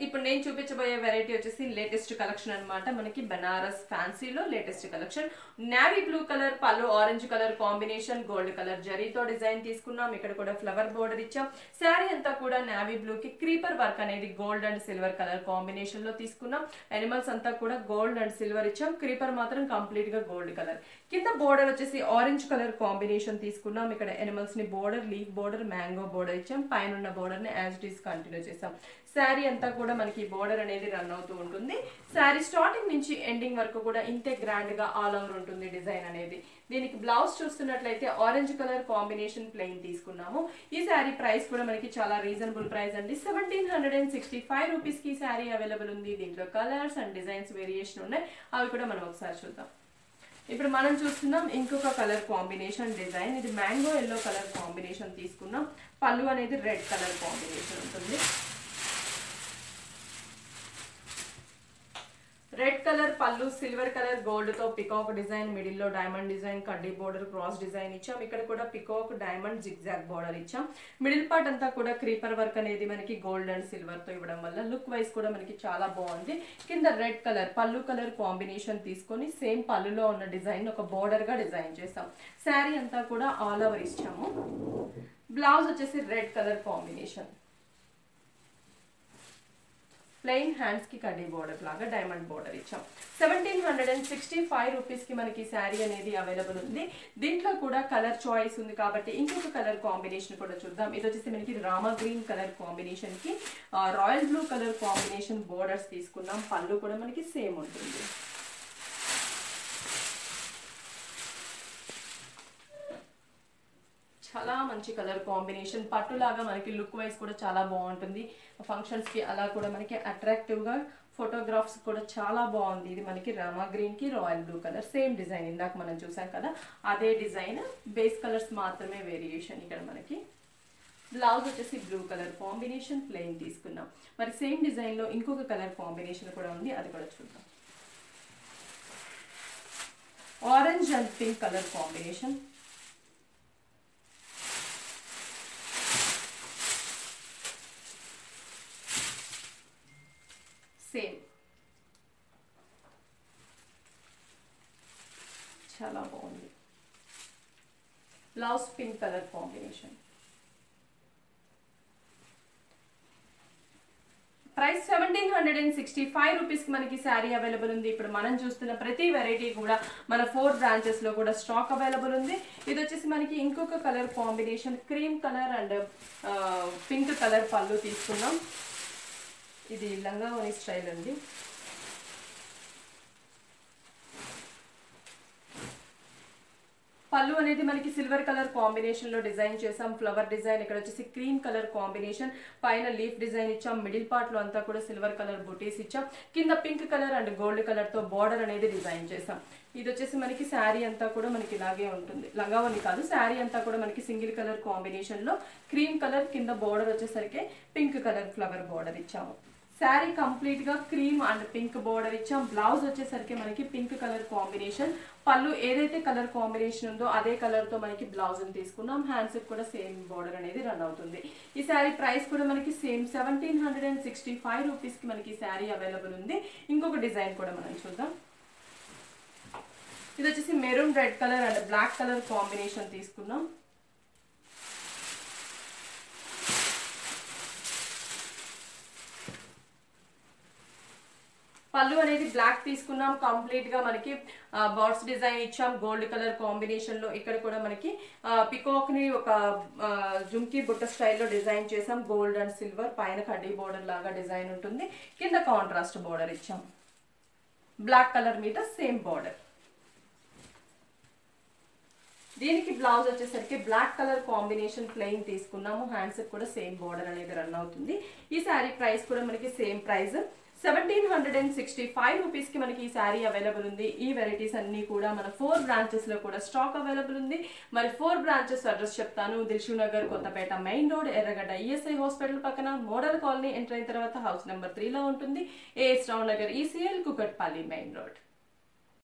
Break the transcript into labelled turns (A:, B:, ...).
A: ఇప్పుడు నేను చూపించబోయే వెరైటీ వచ్చేసి లేటెస్ట్ కలెక్షన్ అన్నమాట. మనకి Banaras ఫ్యాన్సీలో latest collection. Navy blue colour పళ్ళు, orange colour combination, gold colour జరీతో డిజైన్ తీసుకున్నాం. ఇక్కడ కూడా ఫ్లవర్ బోర్డర్ ఇచ్చాం. శారీ అంతా కూడా నేవీ బ్లూ కి క్రీపర్ వర్క్ అనేది gold and silver colour combination లో తీసుకున్నాం. ఎనిమల్స్ అంతా కూడా గోల్డ్ అండ్ సిల్వర్ ఇచ్చాం. క్రీపర్ మాత్రం కంప్లీట్ గా గోల్డ్ కలర్. కింద బోర్డర్ వచ్చేసి ఆరెంజ్ కలర్ కాంబినేషన్ తీసుకున్నాం. ఇక్కడ ఎనిమల్స్ ని border, leaf border, mango border ఇచ్చాం. పైన ఉన్న బోర్డర్ ని యాజ్ ఇట్ ఈస్ కంటిన్యూ చేసాం. శారీ అంతా కూడా మనకి బోర్డర్ అనేది రన్ అవుతూ ఉంటుంది. శారీ స్టార్టింగ్ నుంచి ఎండింగ్ వరకు కూడా ఇంతే గ్రాండ్ గా ఆల్ ఓవర్ ఉంటుంది డిజైన్ అనేది. దీనికి బ్లౌజ్ చూస్తున్నట్లయితే ఆరెంజ్ కలర్ కాంబినేషన్ ప్లెయిన్ తీసుకున్నాము. ఈ శారీ ప్రైస్ కూడా మనకి చాలా రీజనబుల్ ప్రైస్ అండి. 1765 రూపీస్ కి శారీ అవైలబుల్ ఉంది. దీంట్లో కలర్స్ అండ్ డిజైన్స్ వేరియేషన్ ఉన్నాయి. అవి కూడా మనం ఒకసారి చూద్దాం. ఇప్పుడు మనం చూస్తున్నాం ఇంకొక కలర్ కాంబినేషన్ డిజైన్. ఇది మ్యాంగో ఎల్లో కలర్ కాంబినేషన్ తీసుకున్నాం. పళ్ళు అనేది రెడ్ కలర్ కాంబినేషన్ ఉంటుంది. రెడ్ కలర్ పళ్ళు, సిల్వర్ కలర్ గోల్డ్ తో పికాక్ డిజైన్, మిడిల్ లో డైమండ్ డిజైన్, కడ్డీ బోర్డర్, క్రాస్ డిజైన్ ఇచ్చాం. ఇక్కడ కూడా పికాక్, డైమండ్, జిగ్జాగ్ బోర్డర్ ఇచ్చాం. మిడిల్ పార్ట్ అంతా కూడా క్రీపర్ వర్క్ అనేది మనకి గోల్డ్ అండ్ సిల్వర్ తో ఇవ్వడం వల్ల లుక్ వైజ్ కూడా మనకి చాలా బాగుంది. కింద రెడ్ కలర్ పళ్ళు కలర్ కాంబినేషన్ తీసుకొని సేమ్ పళ్ళులో ఉన్న డిజైన్ ఒక బోర్డర్ గా డిజైన్ చేస్తాం. శారీ అంతా కూడా ఆల్ ఓవర్ ఇచ్చాము. బ్లౌజ్ వచ్చేసి red colour combination, plain hands కి కడ్డీ బోర్డర్ లాగా డైమండ్ బోర్డర్ ఇచ్చాం. 1765 రూపీస్ కి మనకి శారీ అనేది అవైలబుల్ ఉంది. దీంట్లో కూడా కలర్ చాయిస్ ఉంది కాబట్టి ఇంకొక కలర్ కాంబినేషన్ కూడా చూద్దాం. ఇది వచ్చేసి మనకి రామా గ్రీన్ కలర్ కాంబినేషన్ కి royal blue colour combination borders తీసుకున్నాం. పళ్ళు కూడా మనకి సేమ్ ఉంటుంది. చాలా మంచి కలర్ కాంబినేషన్. పట్టులాగా మనకి లుక్ వైజ్ కూడా చాలా బాగుంటుంది. ఫంక్షన్స్ కి అలా కూడా మనకి అట్రాక్టివ్ గా ఫోటోగ్రాఫ్స్ కూడా చాలా బాగుంది. ఇది మనకి రామా గ్రీన్ కి royal blue colour same design ఇందాక మనం చూసాం కదా, అదే డిజైన్, బేస్ కలర్స్ మాత్రమే వేరియేషన్. ఇక్కడ మనకి బ్లౌజ్ వచ్చేసి బ్లూ కలర్ కాంబినేషన్ ప్లెయిన్ తీసుకున్నాం. మరి సేమ్ డిజైన్ లో ఇంకొక కలర్ కాంబినేషన్ కూడా ఉంది, అది కూడా చూద్దాం. Orange and pink colour combination. Same చాలా బాగుంది. Blouse pink colour combination. Price 1765 rupees కి మనకి శారీ అవైలబుల్ ఉంది. ఇప్పుడు మనం చూస్తున్న ప్రతి వెరైటీ కూడా మన 4 బ్రాంచెస్ లో కూడా స్టాక్ అవైలబుల్ ఉంది. ఇది వచ్చేసి మనకి ఇంకొక colour combination cream colour and pink colour పళ్ళు తీసుకున్నాం. ఇది లంగావోని స్టైల్ అండి. పళ్ళు అనేది మనకి సిల్వర్ కలర్ కాంబినేషన్ లో డిజైన్ చేసాం. ఫ్లవర్ డిజైన్ ఇక్కడ వచ్చేసి క్రీమ్ కలర్ కాంబినేషన్, పైన లీఫ్ డిజైన్ ఇచ్చాం. మిడిల్ పార్ట్ లో అంతా కూడా సిల్వర్ కలర్ బుటీస్ ఇచ్చాం. కింద pink colour and gold colour తో బార్డర్ అనేది డిజైన్ చేసాం. ఇది వచ్చేసి మనకి శారీ అంతా కూడా మనకి ఇలాగే ఉంటుంది. లంగావోని కాదు, శారీ అంతా కూడా మనకి సింగిల్ కలర్ కాంబినేషన్ లో క్రీమ్ కలర్, కింద బార్డర్ వచ్చేసరికి పింక్ కలర్ ఫ్లవర్ బార్డర్ ఇచ్చాము. శారీ కంప్లీట్ గా క్రీమ్ అండ్ పింక్ బోర్డర్ ఇచ్చాం. బ్లౌజ్ వచ్చేసరికి మనకి పింక్ కలర్ కాంబినేషన్. పళ్ళు ఏదైతే కలర్ కాంబినేషన్ ఉందో అదే కలర్ తో మనకి బ్లౌజ్ తీసుకున్నాం. హ్యాండ్స్ కూడా సేమ్ బోర్డర్ అనేది రన్ అవుతుంది. ఈ శారీ ప్రైస్ కూడా మనకి సేమ్ 1765 రూపీస్ కి మనకి శారీ అవైలబుల్ ఉంది. ఇంకొక డిజైన్ కూడా మనం చూద్దాం. ఇది వచ్చేసి maroon red colour and black colour combination తీసుకున్నాం. పళ్ళు అనేది బ్లాక్ తీసుకున్నాం. కంప్లీట్ గా మనకి బార్డ్స్ డిజైన్ ఇచ్చాం గోల్డ్ కలర్ కాంబినేషన్ లో. ఇక్కడ కూడా మనకి పికాక్ ని ఒక జుంకీ బుట్ట స్టైల్లో డిజైన్ చేసాం. గోల్డ్ అండ్ సిల్వర్, పైన కడ్డీ బోర్డర్ లాగా డిజైన్ ఉంటుంది. కింద కాంట్రాస్ట్ బోర్డర్ ఇచ్చాం. బ్లాక్ కలర్ మీద సేమ్ బోర్డర్. దీనికి బ్లౌజ్ వచ్చేసరికి బ్లాక్ కలర్ కాంబినేషన్ ప్లెయిన్ తీసుకున్నాము. హ్యాండ్స్ కూడా సేమ్ బోర్డర్ అనేది రన్ అవుతుంది. ఈ శారీ ప్రైస్ కూడా మనకి సేమ్ ప్రైస్ 1765 రూపీస్ కి మనకి ఈ శారీ అవైలబుల్ ఉంది. ఈ వెరైటీస్ అన్ని కూడా మన 4 బ్రాంచెస్ లో కూడా స్టాక్ అవైలబుల్ ఉంది. మరి 4 బ్రాంచెస్ అడ్రస్ చెప్తాను. Dilsukhnagar, Kothapet main road, Erragadda ESI hospital పక్కన మోడల్ కాలనీ ఎంటర్ అయిన తర్వాత హౌస్ నెంబర్ 3 లో ఉంటుంది. AS Rao Nagar ECIL, Kukatpally main road.